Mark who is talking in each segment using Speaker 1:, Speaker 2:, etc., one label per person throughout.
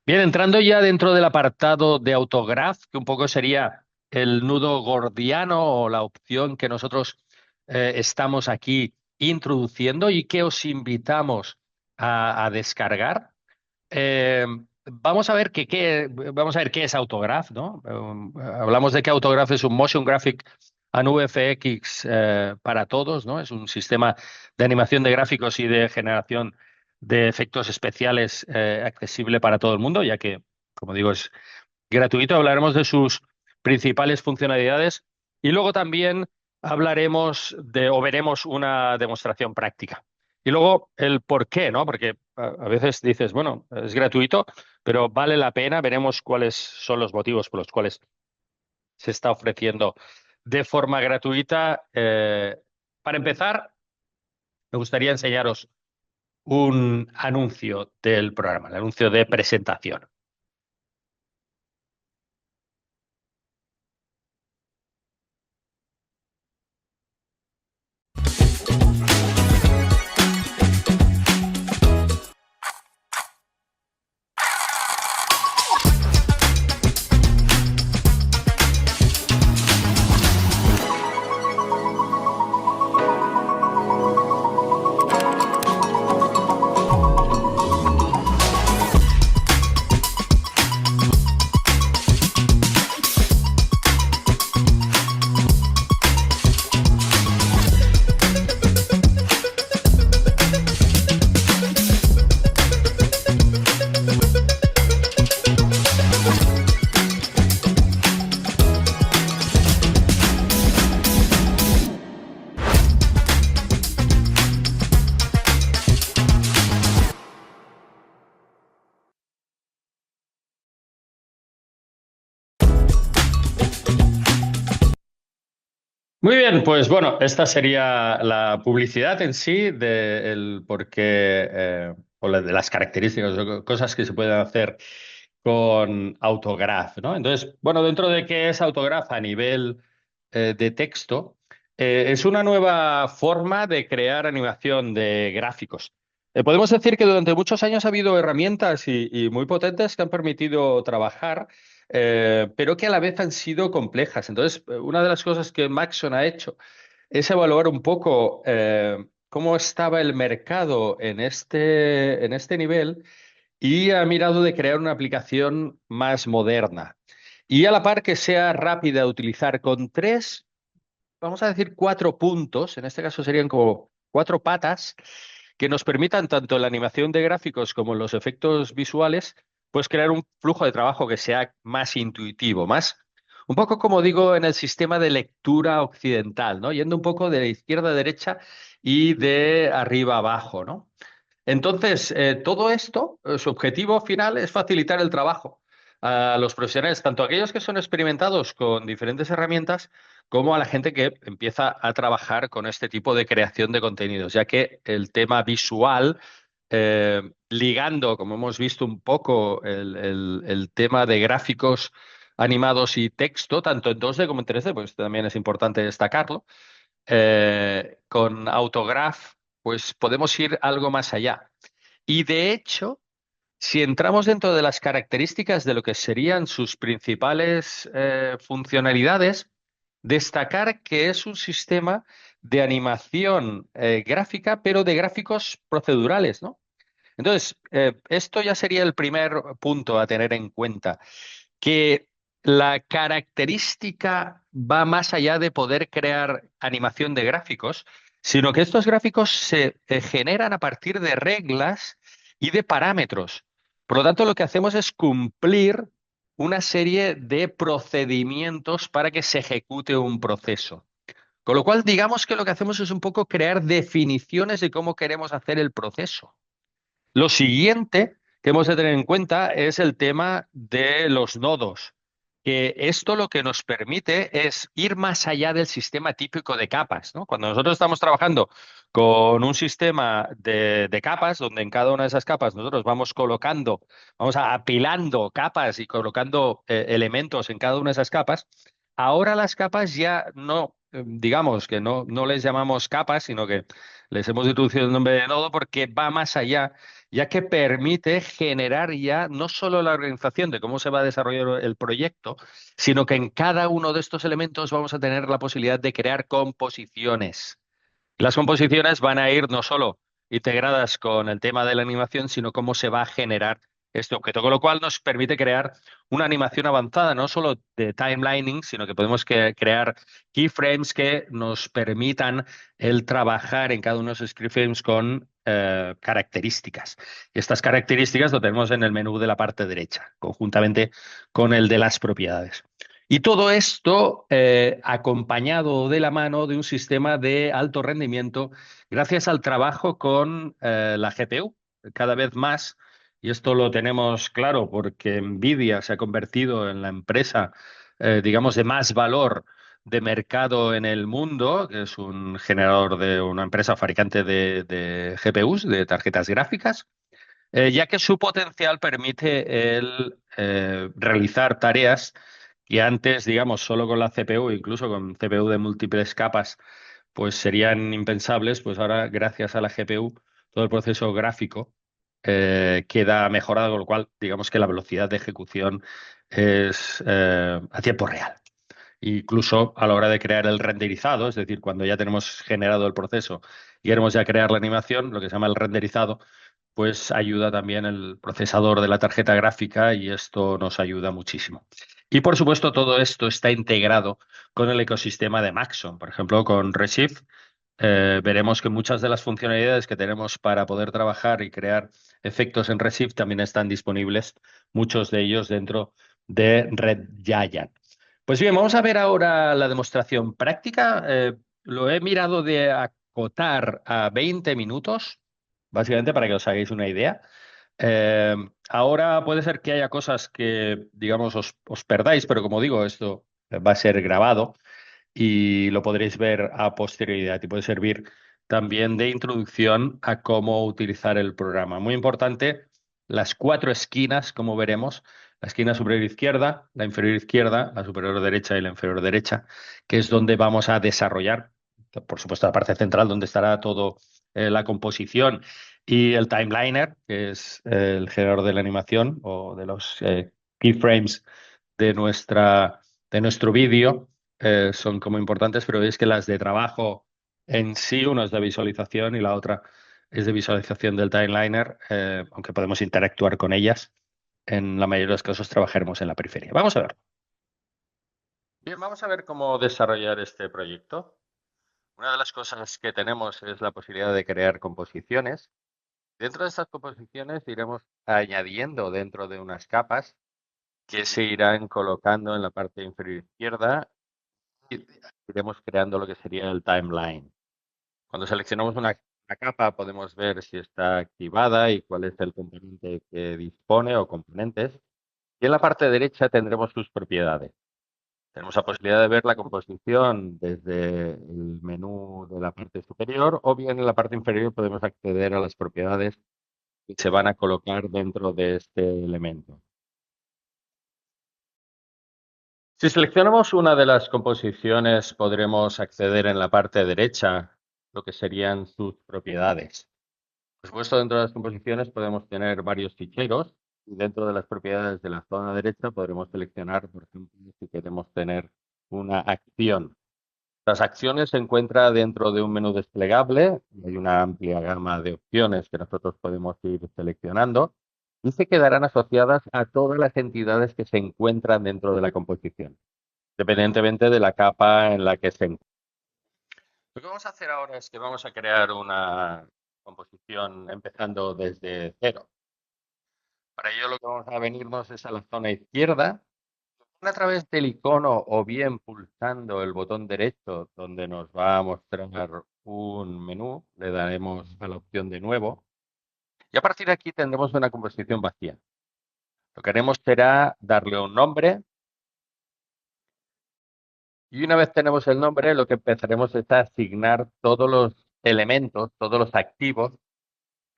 Speaker 1: Bien, entrando ya dentro del apartado de Autograph, que un poco sería el nudo gordiano o la opción que nosotros estamos aquí introduciendo y que os invitamos a descargar. Eh, vamos a ver qué es Autograph, ¿no? Hablamos de que Autograph es un Motion Graphic and VFX para todos, ¿no? Es un sistema de animación de gráficos y de generación de efectos especiales accesible para todo el mundo, ya que, como digo, es gratuito. Hablaremos de sus principales funcionalidades y luego también hablaremos o veremos una demostración práctica. Y luego el por qué, ¿no? Porque a veces dices, bueno, es gratuito, pero vale la pena. Veremos cuáles son los motivos por los cuales se está ofreciendo de forma gratuita. Para empezar, me gustaría enseñaros un anuncio del programa, el anuncio de presentación. Muy bien, pues bueno, esta sería la publicidad en sí del por qué, de las características o cosas que se pueden hacer con Autograph, ¿no? Entonces, bueno, dentro de qué es Autograph a nivel de texto, es una nueva forma de crear animación de gráficos. Podemos decir que durante muchos años ha habido herramientas y muy potentes que han permitido trabajar pero que a la vez han sido complejas. Entonces, una de las cosas que Maxon ha hecho es evaluar un poco cómo estaba el mercado en este nivel y ha mirado de crear una aplicación más moderna. Y a la par que sea rápida de utilizar con tres, vamos a decir cuatro puntos, en este caso serían como cuatro patas, que nos permitan tanto en la animación de gráficos como en los efectos visuales, pues crear un flujo de trabajo que sea más intuitivo, más, un poco como digo en el sistema de lectura occidental, ¿no? Yendo un poco de izquierda a derecha y de arriba a abajo, ¿no? Entonces, todo esto, su objetivo final es facilitar el trabajo a los profesionales, tanto aquellos que son experimentados con diferentes herramientas, como a la gente que empieza a trabajar con este tipo de creación de contenidos, ya que el tema visual, ligando, como hemos visto un poco, el tema de gráficos animados y texto, tanto en 2D como en 3D, pues también es importante destacarlo, con Autograph, pues podemos ir algo más allá. Y de hecho, si entramos dentro de las características de lo que serían sus principales funcionalidades, destacar que es un sistema de animación gráfica, pero de gráficos procedurales, ¿no? Entonces, esto ya sería el primer punto a tener en cuenta, que la característica va más allá de poder crear animación de gráficos, sino que estos gráficos se generan a partir de reglas y de parámetros. Por lo tanto, lo que hacemos es cumplir una serie de procedimientos para que se ejecute un proceso. Con lo cual, digamos que lo que hacemos es un poco crear definiciones de cómo queremos hacer el proceso. Lo siguiente que hemos de tener en cuenta es el tema de los nodos, que esto lo que nos permite es ir más allá del sistema típico de capas, ¿no? Cuando nosotros estamos trabajando con un sistema de capas, donde en cada una de esas capas nosotros vamos colocando, vamos apilando capas y colocando elementos en cada una de esas capas, ahora las capas ya no digamos que no les llamamos capas, sino que les hemos introducido el nombre de nodo porque va más allá, ya que permite generar ya no solo la organización de cómo se va a desarrollar el proyecto, sino que en cada uno de estos elementos vamos a tener la posibilidad de crear composiciones. Las composiciones van a ir no solo integradas con el tema de la animación, sino cómo se va a generar este objeto, con lo cual nos permite crear una animación avanzada, no solo de timelining, sino que podemos crear keyframes que nos permitan el trabajar en cada uno de esos keyframes con características. Y estas características lo tenemos en el menú de la parte derecha, conjuntamente con el de las propiedades. Y todo esto acompañado de la mano de un sistema de alto rendimiento gracias al trabajo con la GPU. Cada vez más, y esto lo tenemos claro porque Nvidia se ha convertido en la empresa, digamos, de más valor de mercado en el mundo, que es un generador de una empresa fabricante de GPUs, de tarjetas gráficas, ya que su potencial permite el realizar tareas que antes, digamos, solo con la CPU, incluso con CPU de múltiples capas, pues serían impensables, pues ahora, gracias a la GPU, todo el proceso gráfico queda mejorado, con lo cual, digamos que la velocidad de ejecución es a tiempo real. Incluso a la hora de crear el renderizado, es decir, cuando ya tenemos generado el proceso y queremos ya crear la animación, lo que se llama el renderizado, pues ayuda también el procesador de la tarjeta gráfica y esto nos ayuda muchísimo. Y por supuesto, todo esto está integrado con el ecosistema de Maxon. Por ejemplo, con Redshift veremos que muchas de las funcionalidades que tenemos para poder trabajar y crear efectos en Redshift también están disponibles, muchos de ellos dentro de Red Giant. Pues bien, vamos a ver ahora la demostración práctica. Lo he mirado de acotar a 20 minutos, básicamente para que os hagáis una idea. Eh, Ahora puede ser que haya cosas que, digamos, os perdáis, pero como digo, esto va a ser grabado y lo podréis ver a posterioridad y puede servir también de introducción a cómo utilizar el programa. Muy importante, las cuatro esquinas, como veremos, la esquina superior izquierda, la inferior izquierda, la superior derecha y la inferior derecha, que es donde vamos a desarrollar, por supuesto, la parte central donde estará todo la composición y el timeliner, que es el generador de la animación o de los keyframes de de nuestro vídeo son como importantes, pero veis que las de trabajo en sí, una es de visualización y la otra es de visualización del timeliner, aunque podemos interactuar con ellas. En la mayoría de los casos trabajaremos en la periferia. Vamos a ver. Bien, vamos a ver cómo desarrollar este proyecto. Una de las cosas que tenemos es la posibilidad de crear composiciones. Dentro de estas composiciones iremos añadiendo dentro de unas capas que se irán colocando en la parte inferior izquierda y iremos creando lo que sería el timeline. Cuando seleccionamos una capa podemos ver si está activada y cuál es el componente que dispone o componentes. Y en la parte derecha tendremos sus propiedades. Tenemos la posibilidad de ver la composición desde el menú de la parte superior o bien en la parte inferior podemos acceder a las propiedades que se van a colocar dentro de este elemento. Si seleccionamos una de las composiciones, podremos acceder en la parte derecha lo que serían sus propiedades. Por supuesto, dentro de las composiciones podemos tener varios ficheros y dentro de las propiedades de la zona derecha podremos seleccionar, por ejemplo, si queremos tener una acción. Las acciones se encuentran dentro de un menú desplegable y hay una amplia gama de opciones que nosotros podemos ir seleccionando y se quedarán asociadas a todas las entidades que se encuentran dentro de la composición, independientemente de la capa en la que se encuentre. Lo que vamos a hacer ahora es que vamos a crear una composición empezando desde cero. Para ello lo que vamos a venirnos es a la zona izquierda, a través del icono o bien pulsando el botón derecho donde nos va a mostrar un menú, le daremos a la opción de nuevo y a partir de aquí tendremos una composición vacía. Lo que haremos será darle un nombre y una vez tenemos el nombre lo que empezaremos es a asignar todos los elementos, todos los activos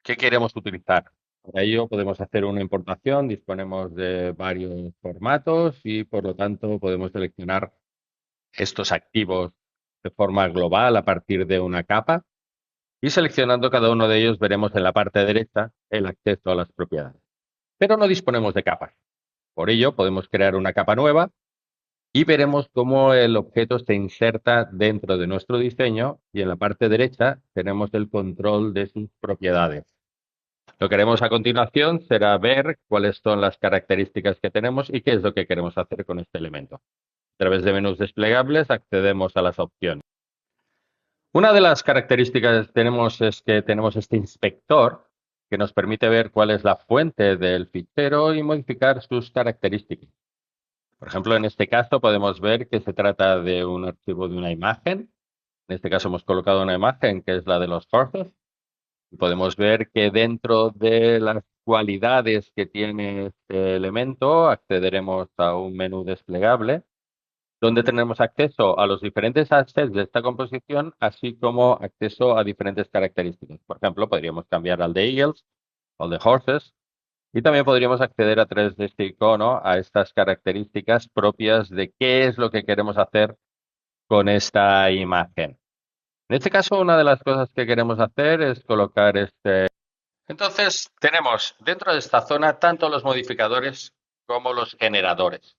Speaker 1: que queremos utilizar. Para ello podemos hacer una importación, disponemos de varios formatos y por lo tanto podemos seleccionar estos activos de forma global a partir de una capa y seleccionando cada uno de ellos veremos en la parte derecha el acceso a las propiedades. Pero no disponemos de capas. Por ello podemos crear una capa nueva y veremos cómo el objeto se inserta dentro de nuestro diseño y en la parte derecha tenemos el control de sus propiedades. Lo que haremos a continuación será ver cuáles son las características que tenemos y qué es lo que queremos hacer con este elemento. A través de menús desplegables accedemos a las opciones. Una de las características que tenemos es que tenemos este inspector que nos permite ver cuál es la fuente del fichero y modificar sus características. Por ejemplo, en este caso podemos ver que se trata de un archivo de una imagen. En este caso hemos colocado una imagen que es la de los horses. Y podemos ver que dentro de las cualidades que tiene este elemento accederemos a un menú desplegable donde tenemos acceso a los diferentes assets de esta composición, así como acceso a diferentes características. Por ejemplo, podríamos cambiar al de eagles o al de horses, y también podríamos acceder a través de este icono a estas características propias de qué es lo que queremos hacer con esta imagen. En este caso, una de las cosas que queremos hacer es colocar este. Entonces, tenemos dentro de esta zona tanto los modificadores como los generadores.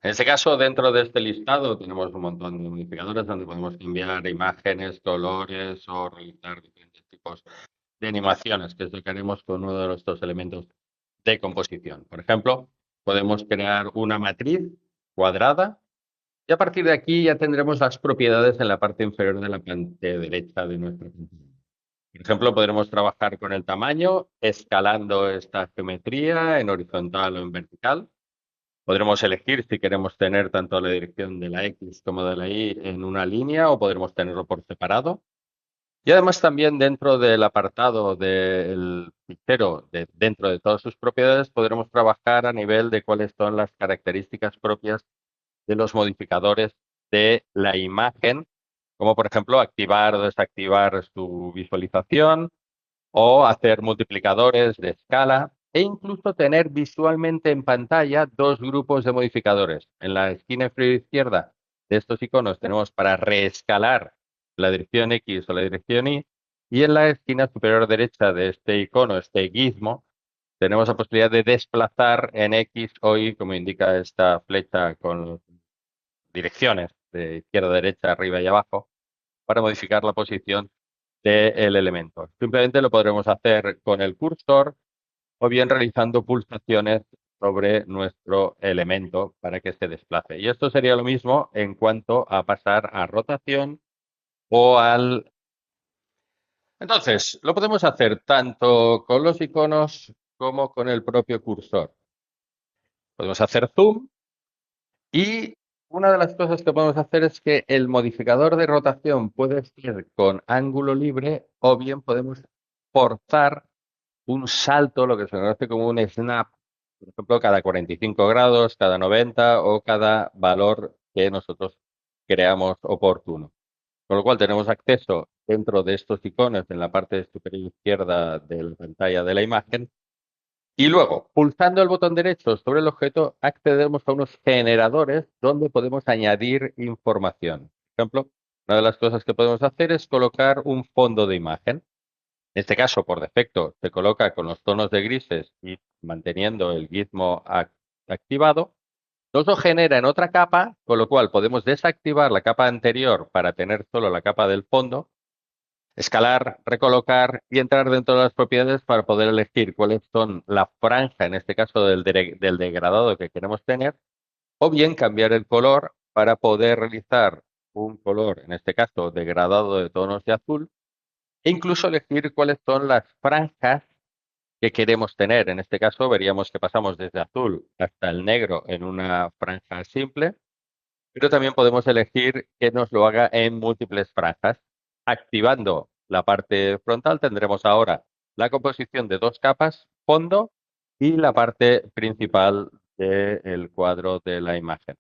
Speaker 1: En este caso, dentro de este listado tenemos un montón de modificadores donde podemos cambiar imágenes, colores o realizar diferentes tipos de animaciones, que es lo que haremos con uno de nuestros elementos de composición. Por ejemplo, podemos crear una matriz cuadrada y a partir de aquí ya tendremos las propiedades en la parte inferior de la parte derecha de nuestra pantalla. Por ejemplo, podremos trabajar con el tamaño, escalando esta geometría en horizontal o en vertical. Podremos elegir si queremos tener tanto la dirección de la X como de la Y en una línea o podremos tenerlo por separado. Y además también dentro del apartado del fichero, dentro de todas sus propiedades, podremos trabajar a nivel de cuáles son las características propias de los modificadores de la imagen, como por ejemplo activar o desactivar su visualización o hacer multiplicadores de escala e incluso tener visualmente en pantalla dos grupos de modificadores. En la esquina inferior izquierda de estos iconos tenemos para reescalar la dirección X o la dirección y en la esquina superior derecha de este icono, este gizmo, tenemos la posibilidad de desplazar en X o Y, como indica esta flecha con direcciones de izquierda a derecha, arriba y abajo, para modificar la posición del elemento. Simplemente lo podremos hacer con el cursor o bien realizando pulsaciones sobre nuestro elemento para que se desplace. Y esto sería lo mismo en cuanto a pasar a rotación o al. Entonces, lo podemos hacer tanto con los iconos como con el propio cursor. Podemos hacer zoom y una de las cosas que podemos hacer es que el modificador de rotación puede ser con ángulo libre o bien podemos forzar un salto, lo que se conoce como un snap, por ejemplo, cada 45 grados, cada 90 o cada valor que nosotros creamos oportuno. Con lo cual tenemos acceso dentro de estos iconos en la parte superior izquierda de la pantalla de la imagen y luego, pulsando el botón derecho sobre el objeto, accedemos a unos generadores donde podemos añadir información. Por ejemplo, una de las cosas que podemos hacer es colocar un fondo de imagen. En este caso, por defecto, se coloca con los tonos de grises y manteniendo el gizmo activado. Nos lo genera en otra capa, con lo cual podemos desactivar la capa anterior para tener solo la capa del fondo, escalar, recolocar y entrar dentro de las propiedades para poder elegir cuáles son la franja, en este caso del degradado que queremos tener, o bien cambiar el color para poder realizar un color, en este caso degradado de tonos de azul, e incluso elegir cuáles son las franjas que queremos tener. En este caso veríamos que pasamos desde azul hasta el negro en una franja simple, pero también podemos elegir que nos lo haga en múltiples franjas. Activando la parte frontal tendremos ahora la composición de dos capas, fondo y la parte principal del cuadro de la imagen.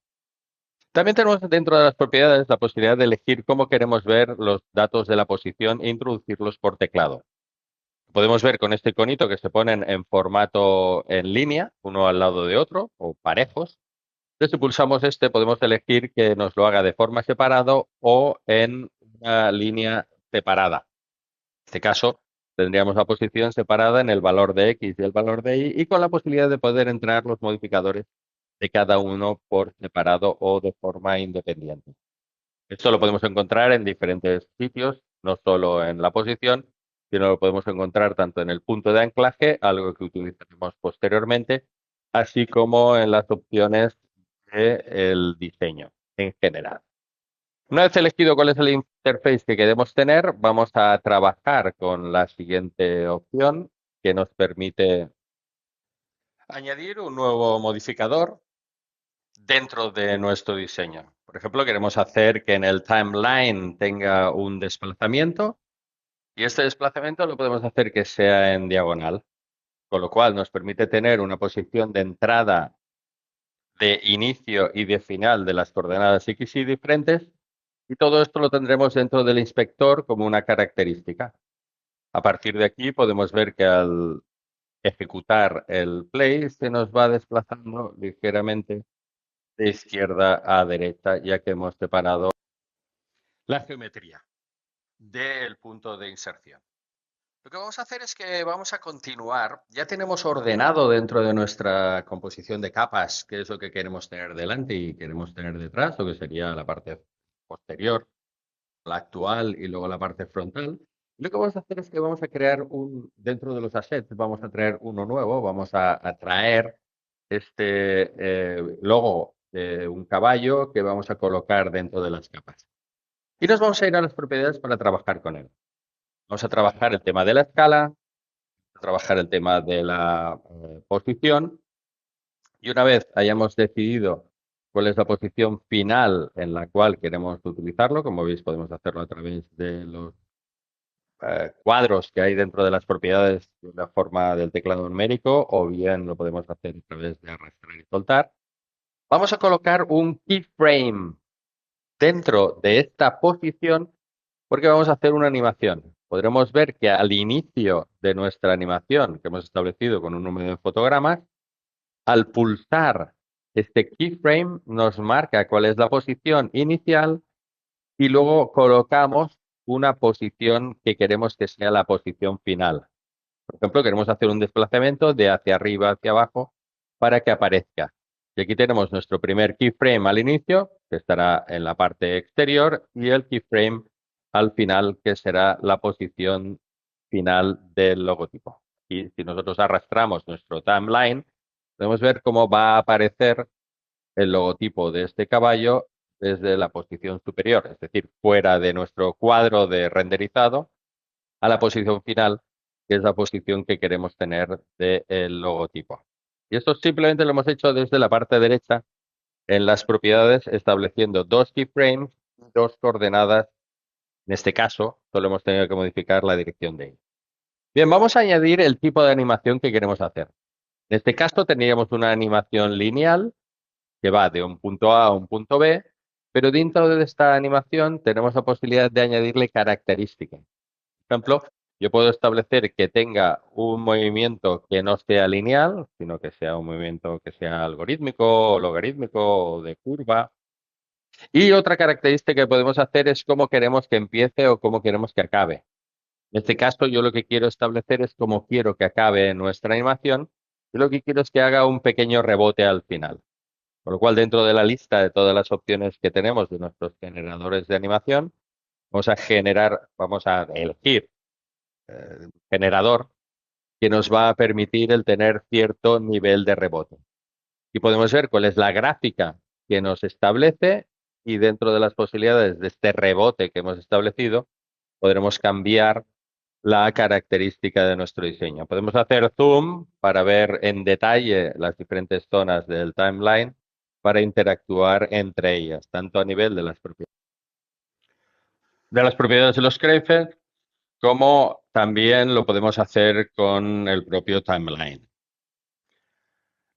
Speaker 1: También tenemos dentro de las propiedades la posibilidad de elegir cómo queremos ver los datos de la posición e introducirlos por teclado. Podemos ver con este iconito que se ponen en formato en línea, uno al lado de otro, o parejos. Entonces, si pulsamos este, podemos elegir que nos lo haga de forma separado o en una línea separada. En este caso, tendríamos la posición separada en el valor de X y el valor de Y con la posibilidad de poder entrar los modificadores de cada uno por separado o de forma independiente. Esto lo podemos encontrar en diferentes sitios, no solo en la posición, sino lo podemos encontrar tanto en el punto de anclaje, algo que utilizaremos posteriormente, así como en las opciones del diseño en general. Una vez elegido cuál es el interface que queremos tener, vamos a trabajar con la siguiente opción que nos permite añadir un nuevo modificador dentro de nuestro diseño. Por ejemplo, queremos hacer que en el timeline tenga un desplazamiento y este desplazamiento lo podemos hacer que sea en diagonal, con lo cual nos permite tener una posición de entrada, de inicio y de final de las coordenadas X y diferentes y todo esto lo tendremos dentro del inspector como una característica. A partir de aquí podemos ver que al ejecutar el play se nos va desplazando ligeramente de izquierda a derecha, ya que hemos separado la geometría del punto de inserción. Lo que vamos a hacer es que vamos a continuar. Ya tenemos ordenado dentro de nuestra composición de capas qué es lo que queremos tener delante y queremos tener detrás, lo que sería la parte posterior, la actual y luego la parte frontal. Lo que vamos a hacer es que vamos a crear dentro de los assets, vamos a traer uno nuevo, vamos a traer este logo de un caballo que vamos a colocar dentro de las capas. Y nos vamos a ir a las propiedades para trabajar con él. Vamos a trabajar el tema de la escala, a trabajar el tema de la posición y una vez hayamos decidido cuál es la posición final en la cual queremos utilizarlo, como veis podemos hacerlo a través de los cuadros que hay dentro de las propiedades de la forma del teclado numérico o bien lo podemos hacer a través de arrastrar y soltar. Vamos a colocar un keyframe dentro de esta posición porque vamos a hacer una animación. Podremos ver que al inicio de nuestra animación que hemos establecido con un número de fotogramas, al pulsar este keyframe nos marca cuál es la posición inicial y luego colocamos una posición que queremos que sea la posición final. Por ejemplo, queremos hacer un desplazamiento de hacia arriba hacia abajo para que aparezca. Y aquí tenemos nuestro primer keyframe al inicio, que estará en la parte exterior, y el keyframe al final, que será la posición final del logotipo. Y si nosotros arrastramos nuestro timeline, podemos ver cómo va a aparecer el logotipo de este caballo desde la posición superior, es decir, fuera de nuestro cuadro de renderizado, a la posición final, que es la posición que queremos tener del logotipo. Y esto simplemente lo hemos hecho desde la parte derecha en las propiedades, estableciendo dos keyframes y dos coordenadas. En este caso, solo hemos tenido que modificar la dirección de ellos. Bien, vamos a añadir el tipo de animación que queremos hacer. En este caso, tendríamos una animación lineal que va de un punto A a un punto B, pero dentro de esta animación tenemos la posibilidad de añadirle características. Por ejemplo, yo puedo establecer que tenga un movimiento que no sea lineal, sino que sea un movimiento que sea algorítmico o logarítmico o de curva. Y otra característica que podemos hacer es cómo queremos que empiece o cómo queremos que acabe. En este caso, yo lo que quiero establecer es cómo quiero que acabe nuestra animación y lo que quiero es que haga un pequeño rebote al final. Con lo cual, dentro de la lista de todas las opciones que tenemos de nuestros generadores de animación, vamos a elegir generador que nos va a permitir el tener cierto nivel de rebote. Y podemos ver cuál es la gráfica que nos establece y dentro de las posibilidades de este rebote que hemos establecido, podremos cambiar la característica de nuestro diseño. Podemos hacer zoom para ver en detalle las diferentes zonas del timeline para interactuar entre ellas, tanto a nivel de las propiedades de los keyframes como también lo podemos hacer con el propio timeline.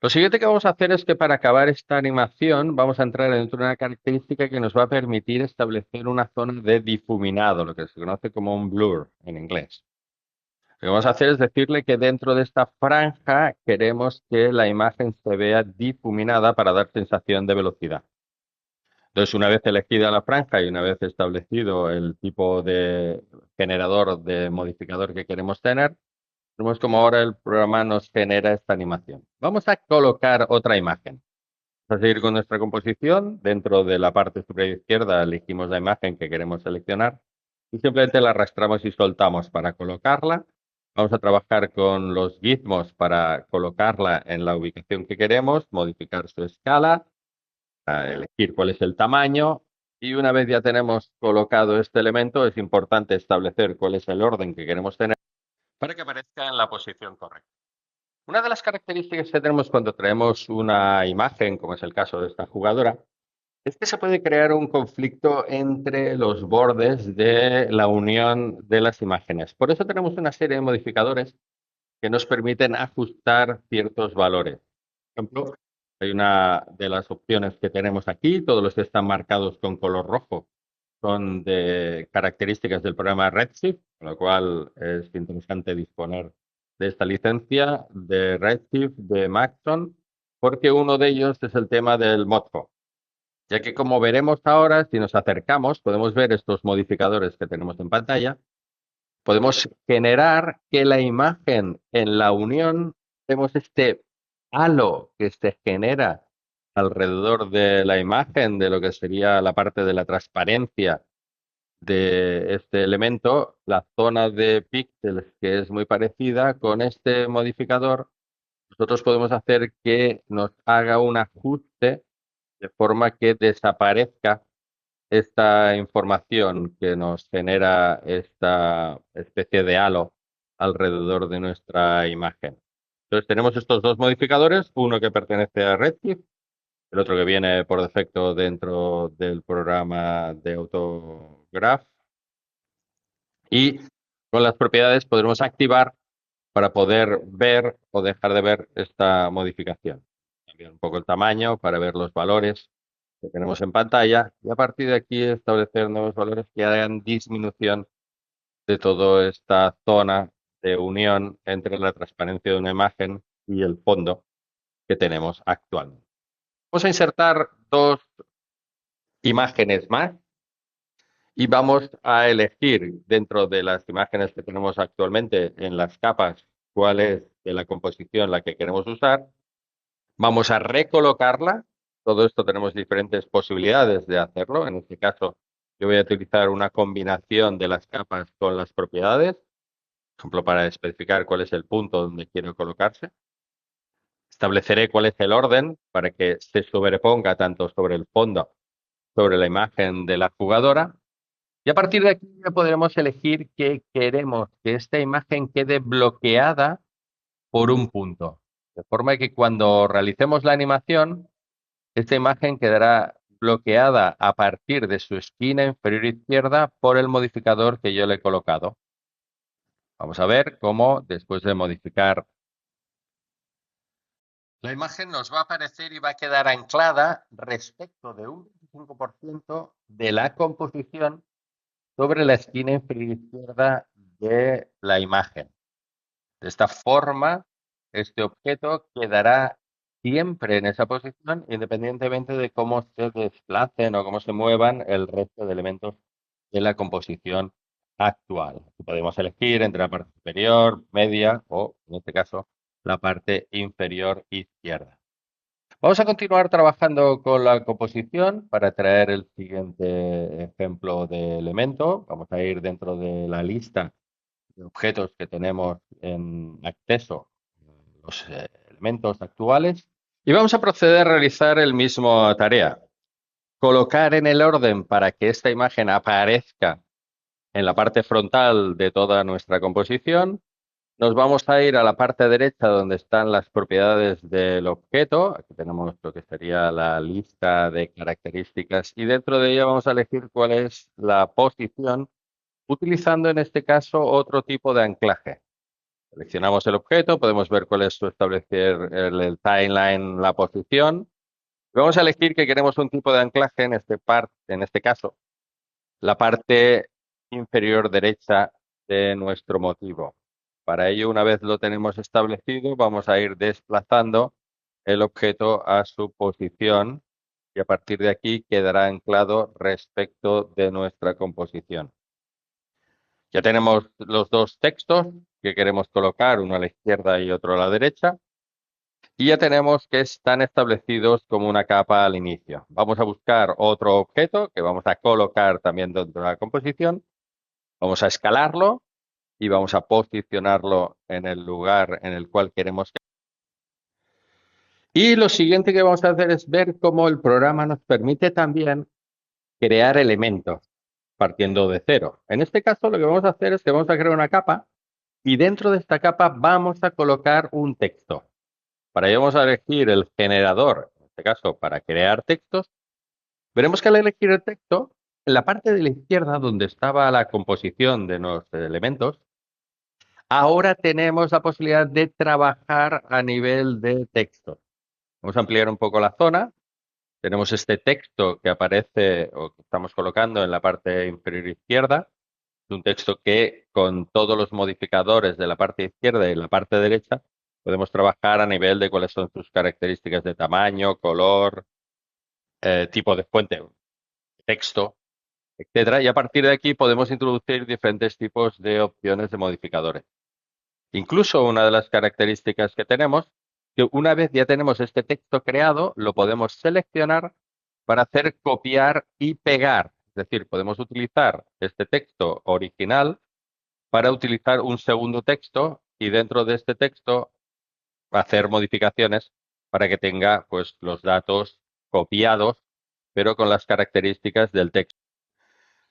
Speaker 1: Lo siguiente que vamos a hacer es que para acabar esta animación vamos a entrar dentro de una característica que nos va a permitir establecer una zona de difuminado, lo que se conoce como un blur en inglés. Lo que vamos a hacer es decirle que dentro de esta franja queremos que la imagen se vea difuminada para dar sensación de velocidad. Entonces, una vez elegida la franja y una vez establecido el tipo de generador de modificador que queremos tener, vemos como ahora el programa nos genera esta animación. Vamos a colocar otra imagen. Vamos a seguir con nuestra composición. Dentro de la parte superior izquierda elegimos la imagen que queremos seleccionar y simplemente la arrastramos y soltamos para colocarla. Vamos a trabajar con los gizmos para colocarla en la ubicación que queremos, modificar su escala, a elegir cuál es el tamaño y una vez ya tenemos colocado este elemento es importante establecer cuál es el orden que queremos tener para que aparezca en la posición correcta. Una de las características que tenemos cuando traemos una imagen, como es el caso de esta jugadora, es que se puede crear un conflicto entre los bordes de la unión de las imágenes. Por eso tenemos una serie de modificadores que nos permiten ajustar ciertos valores. Por ejemplo, hay una de las opciones que tenemos aquí, todos los que están marcados con color rojo son de características del programa Redshift, con lo cual es interesante disponer de esta licencia de Redshift, de Maxon, porque uno de ellos es el tema del modco, ya que como veremos ahora, si nos acercamos, podemos ver estos modificadores que tenemos en pantalla. Podemos generar que la imagen en la unión, vemos este halo que se genera alrededor de la imagen, de lo que sería la parte de la transparencia de este elemento, la zona de píxeles que es muy parecida con este modificador, nosotros podemos hacer que nos haga un ajuste de forma que desaparezca esta información que nos genera esta especie de halo alrededor de nuestra imagen. Entonces tenemos estos dos modificadores, uno que pertenece a Redshift, el otro que viene por defecto dentro del programa de Autograph, y con las propiedades podremos activar para poder ver o dejar de ver esta modificación. Cambiar un poco el tamaño para ver los valores que tenemos en pantalla y a partir de aquí establecer nuevos valores que hagan disminución de toda esta zona de unión entre la transparencia de una imagen y el fondo que tenemos actualmente. Vamos a insertar dos imágenes más y vamos a elegir dentro de las imágenes que tenemos actualmente en las capas cuál es de la composición la que queremos usar. Vamos a recolocarla. Todo esto tenemos diferentes posibilidades de hacerlo. En este caso, yo voy a utilizar una combinación de las capas con las propiedades, por ejemplo, para especificar cuál es el punto donde quiero colocarse. Estableceré cuál es el orden para que se sobreponga tanto sobre el fondo, sobre la imagen de la jugadora. Y a partir de aquí ya podremos elegir que queremos que esta imagen quede bloqueada por un punto. De forma que cuando realicemos la animación, esta imagen quedará bloqueada a partir de su esquina inferior izquierda por el modificador que yo le he colocado. Vamos a ver cómo después de modificar la imagen nos va a aparecer y va a quedar anclada respecto de un 25% de la composición sobre la esquina inferior izquierda de la imagen. De esta forma, este objeto quedará siempre en esa posición, independientemente de cómo se desplacen o cómo se muevan el resto de elementos de la composición actual. Podemos elegir entre la parte superior, media o, en este caso, la parte inferior izquierda. Vamos a continuar trabajando con la composición para traer el siguiente ejemplo de elemento. Vamos a ir dentro de la lista de objetos que tenemos en acceso, los elementos actuales, y vamos a proceder a realizar el mismo tarea. Colocar en el orden para que esta imagen aparezca en la parte frontal de toda nuestra composición. Nos vamos a ir a la parte derecha donde están las propiedades del objeto. Aquí tenemos lo que sería la lista de características y dentro de ella vamos a elegir cuál es la posición, utilizando en este caso otro tipo de anclaje. Seleccionamos el objeto, podemos ver cuál es su establecer el timeline, la posición. Vamos a elegir que queremos un tipo de anclaje en este caso, la parte inferior derecha de nuestro motivo.
Speaker 2: Para ello, una vez lo tenemos establecido, vamos a ir desplazando el objeto a su posición y a partir de aquí quedará anclado respecto de nuestra composición. Ya tenemos los dos textos que queremos colocar, uno a la izquierda y otro a la derecha, y ya tenemos que están establecidos como una capa al inicio. Vamos a buscar otro objeto que vamos a colocar también dentro de la composición, vamos a escalarlo y vamos a posicionarlo en el lugar en el cual queremos. Y lo siguiente que vamos a hacer es ver cómo el programa nos permite también crear elementos partiendo de cero. En este caso, lo que vamos a hacer es que vamos a crear una capa y dentro de esta capa vamos a colocar un texto. Para ello vamos a elegir el generador, en este caso para crear textos. Veremos que al elegir el texto, en la parte de la izquierda donde estaba la composición de nuestros elementos, ahora tenemos la posibilidad de trabajar a nivel de texto. Vamos a ampliar un poco la zona. Tenemos este texto que aparece o que estamos colocando en la parte inferior izquierda. Es un texto que con todos los modificadores de la parte izquierda y la parte derecha podemos trabajar a nivel de cuáles son sus características de tamaño, color, tipo de fuente, texto, etcétera. Y a partir de aquí podemos introducir diferentes tipos de opciones de modificadores. Incluso una de las características que tenemos, que una vez ya tenemos este texto creado, lo podemos seleccionar para hacer copiar y pegar. Es decir, podemos utilizar este texto original para utilizar un segundo texto y dentro de este texto hacer modificaciones para que tenga pues los datos copiados, pero con las características del texto.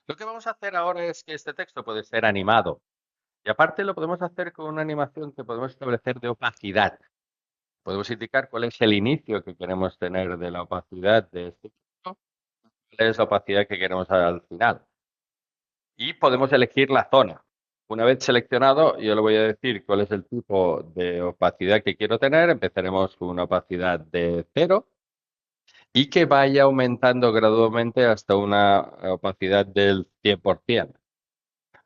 Speaker 2: Lo que vamos a hacer ahora es que este texto puede ser animado. Y aparte lo podemos hacer con una animación que podemos establecer de opacidad. Podemos indicar cuál es el inicio que queremos tener de la opacidad de este texto, cuál es la opacidad que queremos al final. Y podemos elegir la zona. Una vez seleccionado, yo le voy a decir cuál es el tipo de opacidad que quiero tener. Empezaremos con una opacidad de 0 y que vaya aumentando gradualmente hasta una opacidad del 100%.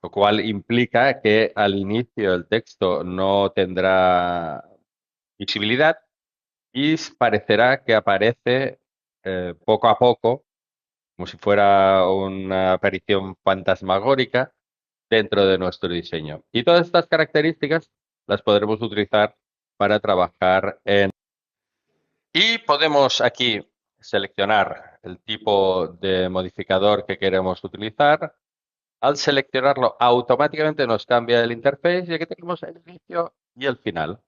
Speaker 2: Lo cual implica que al inicio el texto no tendrá visibilidad y parecerá que aparece poco a poco, como si fuera una aparición fantasmagórica dentro de nuestro diseño. Y todas estas características las podremos utilizar para trabajar en. Y podemos aquí seleccionar el tipo de modificador que queremos utilizar. Al seleccionarlo, automáticamente nos cambia el interface y aquí tenemos el inicio y el final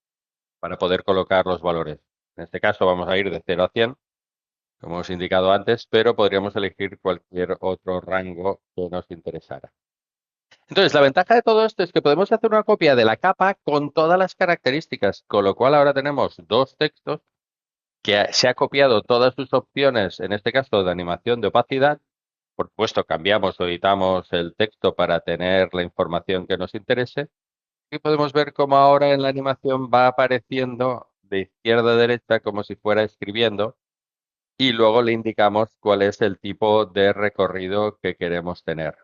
Speaker 2: para poder colocar los valores. En este caso vamos a ir de 0 a 100, como hemos indicado antes, pero podríamos elegir cualquier otro rango que nos interesara. Entonces, la ventaja de todo esto es que podemos hacer una copia de la capa con todas las características, con lo cual ahora tenemos dos textos que se ha copiado todas sus opciones, en este caso de animación de opacidad. Por supuesto, cambiamos o editamos el texto para tener la información que nos interese. Y podemos ver cómo ahora en la animación va apareciendo de izquierda a derecha como si fuera escribiendo y luego le indicamos cuál es el tipo de recorrido que queremos tener.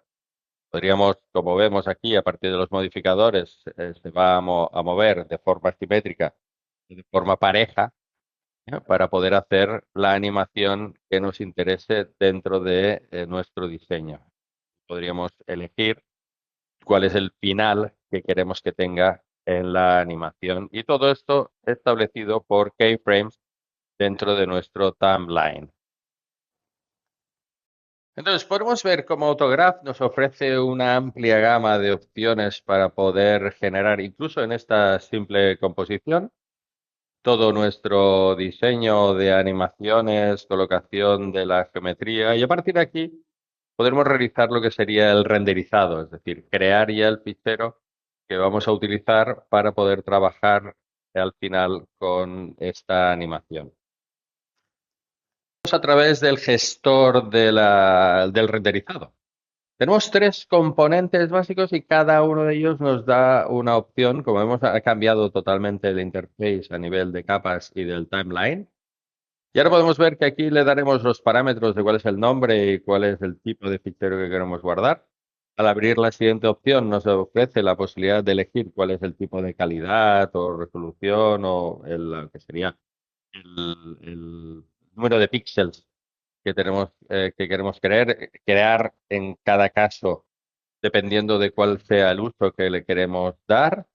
Speaker 2: Podríamos, como vemos aquí, a partir de los modificadores, se va a mover de forma simétrica, de forma pareja, para poder hacer la animación que nos interese dentro de nuestro diseño. Podríamos elegir cuál es el final que queremos que tenga en la animación y todo esto establecido por keyframes dentro de nuestro timeline. Entonces, podemos ver cómo Autograph nos ofrece una amplia gama de opciones para poder generar, incluso en esta simple composición, todo nuestro diseño de animaciones, colocación de la geometría y a partir de aquí podremos realizar lo que sería el renderizado, es decir, crear ya el fichero que vamos a utilizar para poder trabajar al final con esta animación. A través del gestor del renderizado. Tenemos tres componentes básicos y cada uno de ellos nos da una opción. Como hemos cambiado totalmente el interface a nivel de capas y del timeline. Y ahora podemos ver que aquí le daremos los parámetros de cuál es el nombre y cuál es el tipo de fichero que queremos guardar. al abrir la siguiente opción nos ofrece la posibilidad de elegir cuál es el tipo de calidad o resolución o el que sería el número de píxeles que queremos crear en cada caso, dependiendo de cuál sea el uso que le queremos dar.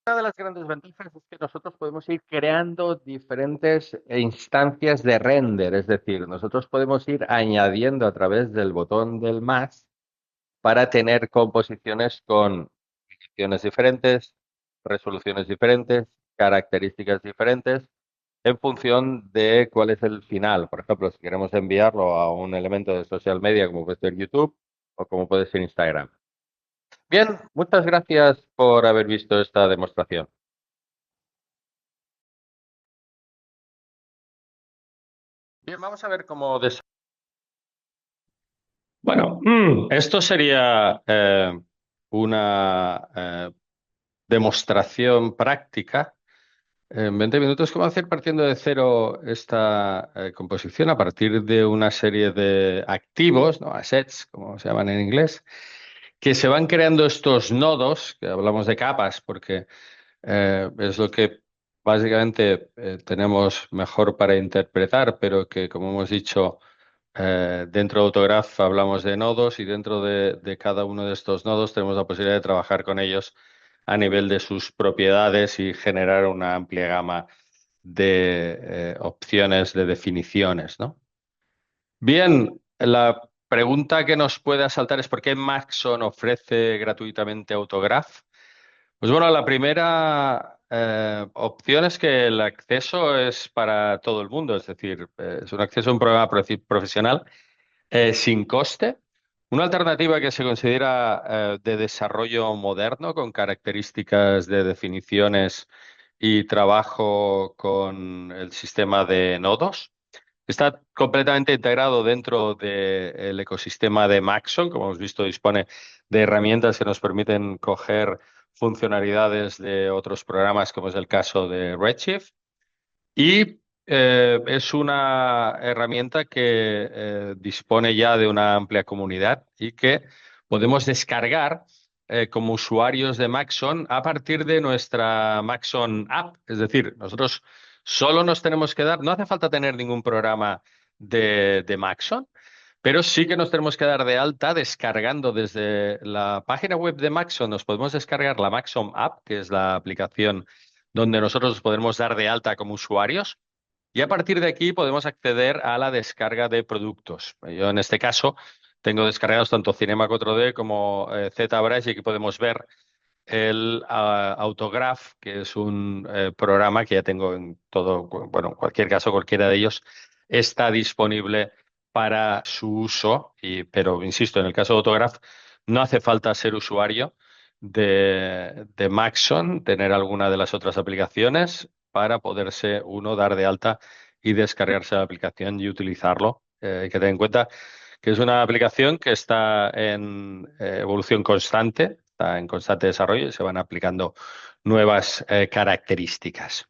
Speaker 2: Una de las grandes ventajas es que nosotros podemos ir creando diferentes instancias de render, es decir, nosotros podemos ir añadiendo a través del botón del más para tener composiciones con posiciones diferentes, resoluciones diferentes, características diferentes, en función de cuál es el final. Por ejemplo, si queremos enviarlo a un elemento de social media como puede ser YouTube o como puede ser Instagram. Bien, muchas gracias por haber visto esta demostración. Bien, vamos a ver cómo
Speaker 1: Bueno, esto sería una demostración práctica. En 20 minutos, ¿cómo hacer partiendo de cero esta composición a partir de una serie de activos, ¿no? Assets, como se llaman en inglés, que se van creando estos nodos, que hablamos de capas, porque es lo que básicamente tenemos mejor para interpretar, pero que, como hemos dicho, dentro de Autograph hablamos de nodos y dentro de cada uno de estos nodos tenemos la posibilidad de trabajar con ellos a nivel de sus propiedades y generar una amplia gama de opciones de definiciones, ¿no? Bien, la pregunta que nos puede asaltar es ¿por qué Maxon ofrece gratuitamente Autograph? Pues bueno, la primera opción es que el acceso es para todo el mundo, es decir, es un acceso a un programa profesional sin coste. Una alternativa que se considera de desarrollo moderno con características de definiciones y trabajo con el sistema de nodos. Está completamente integrado dentro del ecosistema de Maxon. Como hemos visto, dispone de herramientas que nos permiten coger funcionalidades de otros programas, como es el caso de Redshift. Y es una herramienta que dispone ya de una amplia comunidad y que podemos descargar como usuarios de Maxon a partir de nuestra Maxon app. Es decir, nosotros solo nos tenemos que dar, no hace falta tener ningún programa de Maxon, pero sí que nos tenemos que dar de alta descargando desde la página web de Maxon. Nos podemos descargar la Maxon app, que es la aplicación donde nosotros nos podemos dar de alta como usuarios. Y a partir de aquí podemos acceder a la descarga de productos. Yo en este caso tengo descargados tanto Cinema 4D como ZBrush y aquí podemos ver el Autograph, que es un programa que ya tengo en todo, bueno, en cualquier caso, cualquiera de ellos está disponible para su uso, pero insisto, en el caso de Autograph no hace falta ser usuario de Maxon, tener alguna de las otras aplicaciones para poderse uno dar de alta y descargarse la aplicación y utilizarlo. Hay que tener en cuenta que es una aplicación que está en evolución constante, está en constante desarrollo y se van aplicando nuevas características.